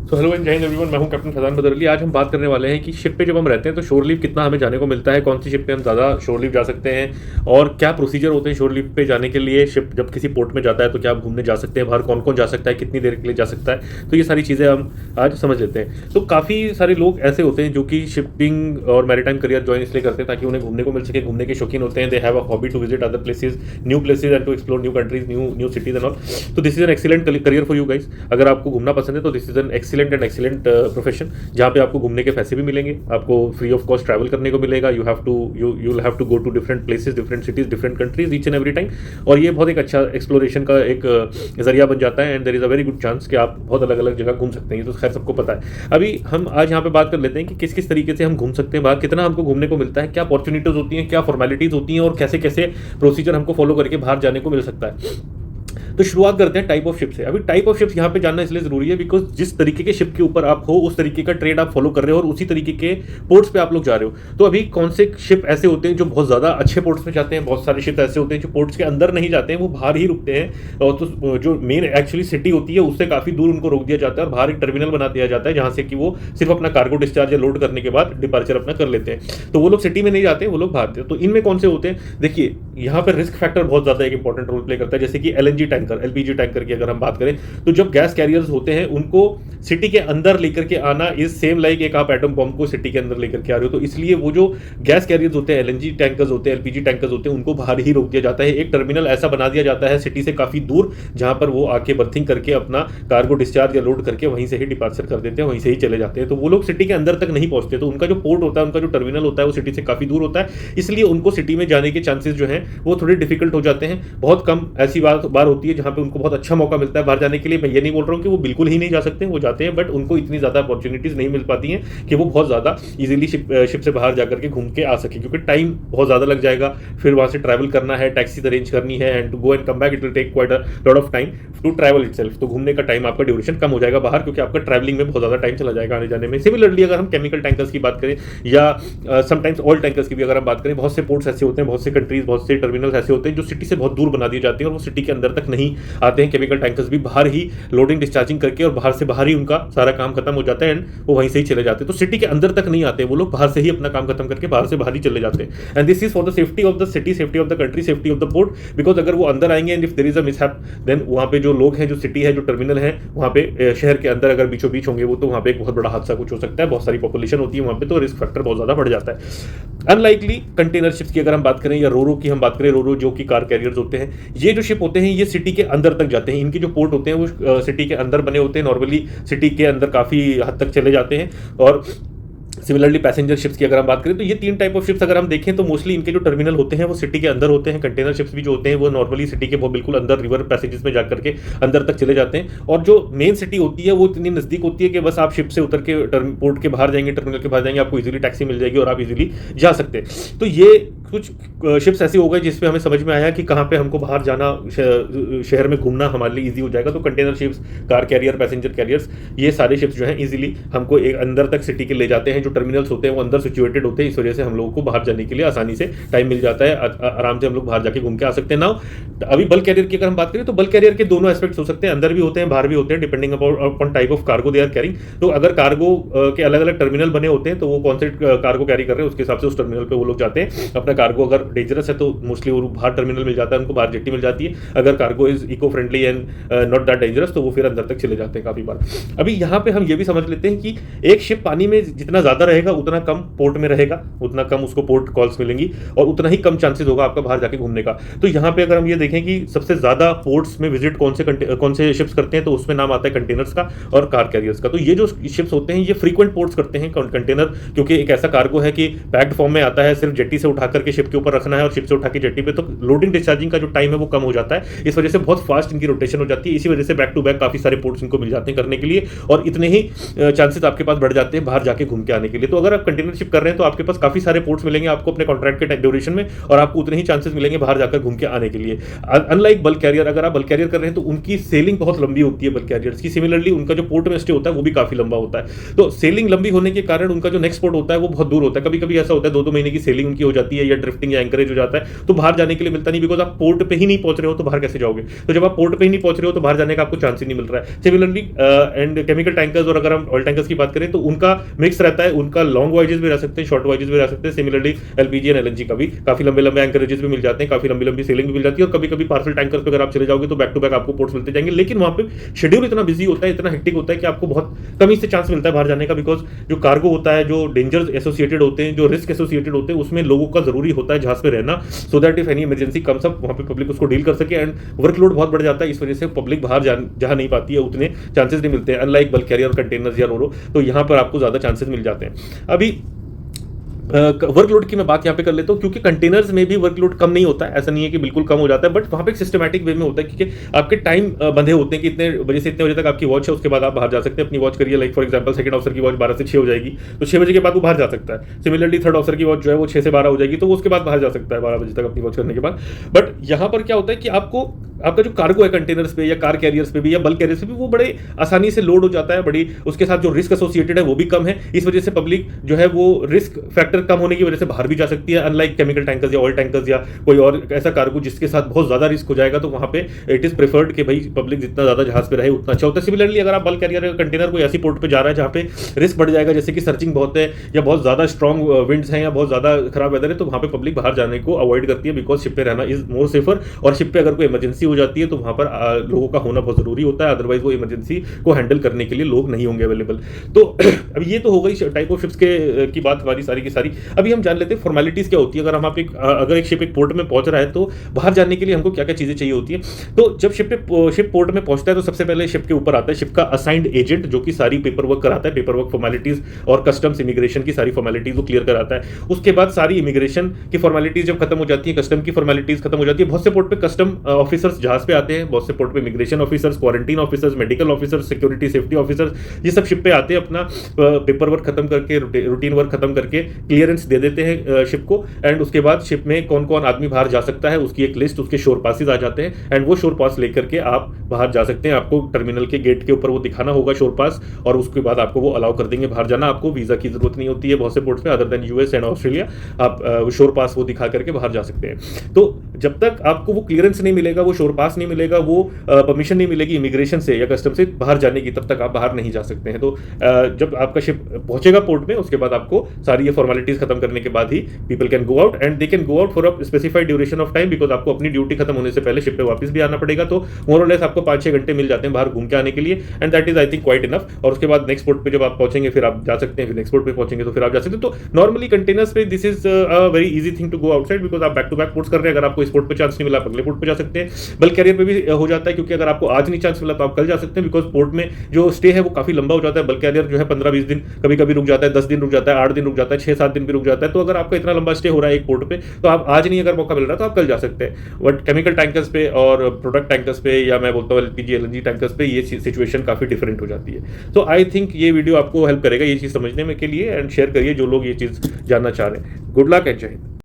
So hello and जय Hind everyone, मैं हूं कैप्टन फैजान बदरली। आज हम बात करने वाले हैं कि शिप पे जब हम रहते हैं तो शोर लीव कितना हमें जाने को मिलता है, कौन सी शिप पे हम ज़्यादा शोर लीव जा सकते हैं और क्या प्रोसीजर होते हैं शोर लीव पे जाने के लिए। शिप जब किसी पोर्ट में जाता है तो क्या आप घूमने जा सकते हैं, बाहर कौन कौन जा सकता है, कितनी देर के लिए जा सकता है, तो ये सारी चीज़ें हम आज समझ लेते हैं। तो काफ़ी सारे लोग ऐसे होते हैं जो कि शिपिंग और मैरीटाइम करियर ज्वाइन इसलिए करते हैं ताकि उन्हें घूमने को मिल सके, घूमने के शौकीन होते हैं। They have a hobby to visit other places, new places and to explore new countries, new cities and all. तो this is an excellent career for you guys. अगर आपको घूमना पसंद है तो this is an excellent profession जहाँ पे आपको घूमने के पैसे भी मिलेंगे, आपको फ्री ऑफ कॉस्ट ट्रैवल करने को मिलेगा। You will have to go to different places, different cities, different countries each and every time. और ये बहुत एक अच्छा एक्सप्लोरेशन का एक जरिया बन जाता है and there is a very good chance कि आप बहुत अलग अलग जगह घूम सकते हैं। ये तो खैर सबको पता है। अभी हम आज यहाँ पे बात कर लेते हैं कि किस किस तरीके से हम घूम सकते हैं बाहर, कितना हमको घूमने को मिलता है, क्या अपॉर्चुनिटीज होती हैं, क्या फॉर्मेलिटीज होती हैं और कैसे कैसे प्रोसीजर हमको फॉलो करके बाहर जाने को मिल सकता है। तो शुरुआत करते हैं टाइप ऑफ शिप से। अभी टाइप ऑफ शिप्स यहाँ पे जानना इसलिए जरूरी है बिकॉज जिस तरीके के शिप के ऊपर आप हो उस तरीके का ट्रेड आप फॉलो कर रहे हो और उसी तरीके के पोर्ट्स पे आप लोग जा रहे हो। तो अभी कौन से शिप ऐसे होते हैं जो बहुत ज़्यादा अच्छे पोर्ट्स पे जाते हैं, बहुत सारे शिप ऐसे होते हैं जो पोर्ट्स के अंदर नहीं जाते हैं, वो बाहर ही रुकते हैं। और तो जो मेन एक्चुअली सिटी होती है उससे काफ़ी दूर उनको रोक दिया जाता है और बाहर एक टर्मिनल बना दिया जाता है जहाँ से कि वो सिर्फ अपना कार्गो डिस्चार्ज या लोड करने के बाद डिपार्चर अपना कर लेते हैं। तो वो लोग सिटी में नहीं जाते, वो लोग बाहर थे। तो इनमें कौन से होते हैं, देखिए यहाँ पर रिस्क फैक्टर बहुत ज़्यादा एक इंपॉर्टेंट रोल प्ले करता है। जैसे कि एलएनजी टैंकर, एलपीजी टैंकर की अगर हम बात करें तो जब गैस कैरियर्स होते हैं उनको सिटी के अंदर लेकर के आना इज सेम लाइक एक आप एटम बॉम्ब को सिटी के अंदर लेकर के आ रहे हो। तो इसलिए वो जो गैस कैरियर्स होते हैं, एलएनजी टैंकर्स होते हैं, एलपीजी टैंकर्स होते हैं, उनको बाहर ही रोक दिया जाता है। एक टर्मिनल ऐसा बना दिया जाता है सिटी से काफी दूर जहां पर वो आके बर्थिंग करके अपना कार्गो डिस्चार्ज या लोड करके वहीं से ही डिपार्चर कर देते हैं, वहीं से ही चले जाते हैं। तो वो लोग सिटी के अंदर तक नहीं पहुंचते। तो उनका जो पोर्ट होता है, उनका जो टर्मिनल होता है वो सिटी से काफी दूर होता है, इसलिए उनको सिटी में जाने के चांसेस जो हैं वो थोड़े डिफिकल्ट हो जाते हैं। बहुत कम ऐसी बार होती है जहां पे उनको बहुत अच्छा मौका मिलता है बाहर जाने के लिए। मैं ये नहीं बोल रहा हूँ कि वो बिल्कुल ही नहीं जा सकते, वो जाते हैं, बट उनको इतनी ज़्यादा अपॉर्चुनिटीज़ नहीं मिल पाती हैं कि वो बहुत ज़्यादा इजीली शिप से बाहर जाकर के घूम के आ सके, क्योंकि टाइम बहुत ज़्यादा लग जाएगा। फिर वहाँ से ट्रैवल करना है, टैक्सी अरेंज करनी है and to go and come back, it will take quite a lot of time to travel itself. तो घूमने का टाइम आपका ड्यूरेशन कम हो जाएगा बाहर, क्योंकि आपका ट्रैवलिंग में बहुत ज़्यादा टाइम चला जाएगा आने जाने में। सिमिलरली अगर हम केमिकल टैंकर्स की बात करें या समटाइम्स ऑयल टैंकर्स की भी अगर हम बात करें, बहुत से पोर्ट्स ऐसे होते हैं, बहुत से कंट्रीज, बहुत से टर्मिनल्स ऐसे होते हैं जो सिटी से बहुत दूर बना दिए जाते हैं और वो सिटी के अंदर तक नहीं आते हैं। केमिकल टैंकर्स भी बाहर ही लोडिंग डिस्चार्जिंग करके और बाहर से बाहर ही उनका सारा काम खत्म हो जाता है एंड वो वहीं से ही चले जाते हैं। तो सिटी के अंदर तक नहीं आते, वो लोग बाहर से ही अपना काम खत्म करके बाहर से बाहर ही चले जाते हैं। And this is for the safety of the city, safety of the country, safety of the port. Because अगर वो अंदर आएंगे and if there is a mishap, then वहाँ पे जो लोग हैं, जो सिटी है, जो टर्मिनल है, वहाँ पे शहर के अंदर अगर बीचों बीच होंगे वो, तो वहाँ पे एक बहुत बड़ा हादसा कुछ हो सकता है। बहुत सारी पॉपुलेशन होती है वहाँ पे, तो रिस्क फैक्टर बहुत ज्यादा बढ़ जाता है। अनलाइकली कंटेनर शिप्स की अगर हम बात करें या रोरो की हम बात करें, रोरो जो कि कार कैरियर्स होते हैं, ये जो शिप होते हैं ये सिटी के अंदर तक जाते हैं। इनके जो पोर्ट होते हैं वो सिटी के अंदर बने होते हैं, नॉर्मली सिटी के अंदर काफ़ी हद तक चले जाते हैं। और सिमिलरली पैसेंजर शिप्स की अगर हम बात करें तो ये तीन टाइप ऑफ शिप्स अगर हम देखें तो मोस्टली इनके जो टर्मिनल होते हैं वो सिटी के अंदर होते हैं। कंटेनर शिप्स भी जो होते हैं वो नॉर्मली सिटी के बहुत बिल्कुल अंदर रिवर पैसेजेस में जाकर के अंदर तक चले जाते हैं। और जो मेन सिटी होती है वो इतनी नज़दीक होती है कि बस आप शिप से उतर के पोर्ट के बाहर जाएंगे, टर्मिनल के बाहर जाएंगे, आपको इजीली टैक्सी मिल जाएगी और आप इजीली जा सकते हैं। तो ये कुछ शिप्स ऐसी हो गई जिसपे हमें समझ में आया कि कहाँ पे हमको बाहर जाना, शहर में घूमना हमारे लिए ईजी हो जाएगा। तो container ships, car carrier, passenger carriers, ये सारे शिप्स जो हैं ईजिली हमको एक अंदर तक सिटी के ले जाते हैं। जो टर्मिनल्स होते हैं वो अंदर सिचुएटेड होते हैं, इस वजह से हम लोगों को बाहर जाने के लिए आसानी से टाइम मिल जाता है, आराम से हम लोग बाहर जाके घूम के आ सकते हैं। नाउ अभी बल्क कैरियर की अगर हम बात करें तो बल्क कैरियर के दोनों एस्पेक्ट्स हो सकते हैं, अंदर भी होते हैं, बाहर भी होते हैं, depending upon type of cargo they are carrying. तो अगर कार्गो के अलग अलग टर्मिनल बने होते हैं तो वो कौन से कार्गो कैरी कर रहे हैं उसके हिसाब से उस टर्मिनल पे वो लोग जाते हैं। अपना कार्गो अगर डेंजरस है तो मोस्टली वो बाहर टर्मिनल मिल जाता है, उनको बाहर जेट्टी मिल जाती है। अगर cargo is eco friendly and not that dangerous तो वो फिर अंदर तक चले जाते हैं काफी बार। अभी यहाँ पे हम ये भी समझ लेते हैं कि एक शिप पानी में जितना ज्यादा रहेगा उतना कम पोर्ट में रहेगा, उतना कम उसको पोर्ट कॉल्स मिलेंगी और उतना ही कम चांसेस होगा आपका बाहर जाके घूमने का। तो यहाँ पे अगर हम ये देखें कि सबसे ज्यादा पोर्ट्स में विजिट कौन से शिप्स करते हैं तो उसमें नाम आता है कंटेनर्स का और कार कैरियर्स का। तो ये जो शिप्स होते हैं ये फ्रीक्वेंट पोर्ट्स करते हैं कंटेनर, क्योंकि एक ऐसा कार्गो है कि पैक्ड फॉर्म में आता है, सिर्फ जेट्टी से उठा करके शिप के ऊपर रखना है और शिप से उठा के जेट्टी पे, तो लोडिंग डिस्चार्जिंग का जो टाइम है वो कम हो जाता है। इस वजह से बहुत फास्ट इनकी रोटेशन हो जाती है, इसी वजह से बैक टू बैक काफी सारे पोर्ट्स इनको मिल जाते हैं करने के लिए और इतने ही चांसेस आपके पास बढ़ जाते हैं बाहर जाके घूम के आने जाने के लिए। तो अगर आप कंटेनर शिप कर रहे हैं तो आपके पास काफी सारे पोर्ट्स मिलेंगे आपको अपने कॉन्ट्रैक्ट के ड्यूरेशन में, और आपको उतने ही चांसेस मिलेंगे बाहर जाकर घूम के आने के लिए। अनलाइक बल्क कैरियर, अगर आप बल्क कैरियर कर रहे हैं तो उनकी सेलिंग बहुत लंबी होती है बल्क कैरियर्स की। सिमिलरली उनका जो पोर्ट में स्टे होता है वो भी काफी लंबा होता है। तो सेलिंग लंबी होने के कारण उनका जो नेक्स्ट पोर्ट होता है वो बहुत दूर होता है। कभी कभी ऐसा होता है 2-2 महीने की सेलिंग उनकी हो जाती है, या ड्रिफ्टिंग या एंकरेज हो जाता है, तो बाहर जाने के लिए मिलता नहीं, बिकॉज आप पोर्ट पे ही नहीं पहुंच रहे हो तो बाहर कैसे जाओगे। तो जब आप पोर्ट पे ही नहीं पहुंच रहे हो तो बाहर जाने का आपको चांस ही नहीं मिल रहा है। सिमिलरली एंड केमिकल टैंकर्स, और अगर हम ऑयल टैंकर्स की बात करें तो उनका मिक्स रहता है, उनका लॉन्ग वॉयजेस भी रह सकते हैं, शॉर्ट वॉयजेस भी रह सकते हैं। सिमिलरली एलपीजी एंड एलएनजी का भी काफी लंबे लंबे एंकरेजेस भी मिल जाते हैं, काफी लंबी लंबी सेलिंग भी मिल जाती है, और कभी कभी पार्सल टैंकर्स पे अगर आप चले जाओगे तो बैक टू बैक आपको पोर्ट्स मिलते जाएंगे। लेकिन वहां पे शेड्यूल इतना बिजी होता है, इतना हेक्टिक होता है कि आपको बहुत कम ही से चांस मिलता है बाहर जाने का, बिकॉज जो कार्गो होता है, जो डेंजर्स एसोसिएटेड होते हैं, जो रिस्क एसोसिएटेड होते हैं, उसमें लोगों का जरूरी होता है जहाज पे रहना, so that if any emergency comes up वहां पे पब्लिक उसको डील कर सके। एंड वर्कलोड बहुत बढ़ जाता है, इस वजह से पब्लिक बाहर जा नहीं पाती है, उतने चांसेस नहीं मिलते हैं। अनलाइक बल्क कैरियर, कंटेनर्स या रोरो, तो यहां पर आपको ज्यादा चांसेस मिल जाते हैं। अभी वर्कलोड की मैं बात यहाँ पे कर लेता हूँ, क्योंकि कंटेनर्स में भी वर्कलोड कम नहीं होता है, ऐसा नहीं है कि बिल्कुल कम हो जाता है, बट वहाँ पे एक सिस्टमैटिक वे में होता है, क्योंकि आपके टाइम बंधे होते हैं कि इतने बजे से इतने बजे तक आपकी वॉच है, उसके बाद आप बाहर जा सकते हैं। अपनी वॉच करिए, like for example second officer की वॉच 12 से 6 हो जाएगी, तो 6 बजे के बाद वो बाहर जा सकता है। सिमिलरली थर्ड ऑफिसर की वॉच जो है वो 6 से 12 हो जाएगी, तो वो उसके बाद बाहर जा सकता है 12 बजे तक अपनी वॉच करने के बाद। बट यहाँ पर क्या होता है कि आपको आपका जो कार्गो है कंटेनर्स पे या कार कैरियर्स पे भी या बल्क कैरियर्स पे भी, वो बड़े आसानी से लोड हो जाता है, बड़ी उसके साथ जो रिस्क एसोसिएटेड है वो भी कम है। इस वजह से पब्लिक जो है वो रिस्क फैक्टर कम होने की वजह से बाहर भी जा सकती है। अनलाइक केमिकल टैंकर्स या ऑयल टैंकर्स या कोई और ऐसा कार्गो जिसके साथ बहुत ज्यादा रिस्क हो जाएगा, तो वहां पे इट इज प्रेफर्ड कि भाई पब्लिक जितना ज्यादा जहाज पे रहे उतना अच्छा होता है। सिमिलरली अगर आप बल्क कैरियर या कंटेनर कोई ऐसी पोर्ट पे जा रहा है जहां पे रिस्क बढ़ जाएगा, जैसे कि सर्चिंग बहुत है या बहुत ज्यादा स्ट्रॉन्ग विंड्स हैं या बहुत ज्यादा खराब वेदर है, तो वहां पे पब्लिक बाहर जाने को अवॉइड करती है, बिकॉज शिप पे रहना इज मोर सेफर। और शिप पे अगर कोई इमरजेंसी हो जाती है तो वहां पर लोगों का होना बहुत जरूरी होता है, अदरवाइज वो इमरजेंसी को हैंडल करने के लिए लोग नहीं होंगे अवेलेबल। तो अब ये तो हो गई टाइप ऑफ शिप्स की बात हमारी सारी की सारी। अभी हम जान लेते हैं फॉर्मेलिटीज क्या होती है। अगर एक शिप एक पोर्ट में पहुंच रहा है तो बाहर जाने के लिए हमको क्या क्या चीजें चाहिए होती है। तो जब शिप पोर्ट में पहुंचता है तो सबसे पहले शिप के ऊपर आता है शिप का असाइंड एजेंट, जो कि सारी पेपर वर्क कराता है, पेपर वर्क फॉर्मेलिटीज और कस्टम्स इमिग्रेशन की सारी फॉर्मेलिटीज वो क्लियर कराता है। उसके बाद सारी इमिग्रेशन की फॉर्मेलिटीज जब खत्म हो जाती है, कस्टम की फॉर्मेलिटीज खत्म हो जाती है, बहुत से पोर्ट पे कस्टम ऑफिसर्स जहाज पे आते हैं, बहुत से पोर्ट पे immigration officers, quarantine officers, medical officers, security safety officers, ये सब शिप पे आते हैं, अपना पेपर वर्क खत्म करके, रूटीन वर्क खत्म करके क्लियरेंस दे देते हैं शिप को। एंड उसके बाद शिप में कौन कौन आदमी बाहर जा सकता है उसकी एक लिस्ट, उसके शोर पासेस आ जाते हैं, एंड वो शोर पास लेकर के आप बाहर जा सकते हैं। आपको टर्मिनल के गेट के ऊपर वो दिखाना होगा शोर पास, और उसके बाद आपको वो अलाउ कर देंगे बाहर जाना। आपको वीजा की जरूरत नहीं होती है बहुत से पोर्ट्स पे, other than US and Australia. आप शोर पास वो दिखा करके बाहर जा सकते हैं। तो जब तक आपको वो क्लियरेंस नहीं मिलेगा, वो शोर पास नहीं मिलेगा, वो परमिशन नहीं मिलेगी इमिग्रेशन से या कस्टम से बाहर जाने की, तब तक आप बाहर नहीं जा सकते हैं। तो जब आपका शिप पहुंचेगा पोर्ट में, उसके बाद आपको सारी ये फॉर्मेलिटीज खत्म करने के बाद ही people can go out, and they can go out for a specified duration of time, because आपको अपनी ड्यूटी खत्म होने से पहले शिप पे वापस भी आना पड़ेगा। तो मोर और लेस आपको 5-6 घंटे मिल जाते हैं बाहर घूम के आने के लिए, and that is I think quite enough. और उसके बाद नेक्स्ट पोर्ट पे जब आप पहुंचेंगे फिर आप जा सकते हैं, फिर नेक्स्ट पोर्ट पे पहुंचेंगे तो फिर आप जा सकते हैं। तो नॉर्मली कंटेनर्स पे this is a very easy thing to go outside, because आप बैक टू बैक पोर्ट्स कर रहे हैं। अगर आपको इस पोर्ट पे चांस नहीं मिला, आप अगले पोर्ट पे जा सकते हैं। बल्क कैरियर पे भी हो जाता है, क्योंकि अगर आपको आज नहीं चांस मिला तो आप कल जा सकते हैं, बिकॉज पोर्ट में जो स्टे है वो काफी लंबा हो जाता है। बल्क कैरियर जो है 15-20 दिन, कभी कभी रुक जाता है, 10 दिन रुक जाता है, 8 दिन रुक जाता है, 6-7 दिन भी रुक जाता है। तो अगर आपका इतना लंबा स्टे हो रहा है एक पोर्ट पे, तो आप आज नहीं अगर मौका मिल रहा तो आप कल जा सकते हैं। बट केमिकल टैंकर्स पे और प्रोडक्ट टैंकर्स पे, या मैं बोलता हूँ एलपीजी एलएनजी टैंकर्स पे, ये सिचुएशन काफी डिफरेंट हो जाती है। तो आई थिंक ये वीडियो आपको हेल्प करेगा ये चीज समझने में के लिए, एंड शेयर करिए जो लोग ये चीज जानना चाह रहे हैं। गुड लक एंड जय हिंद।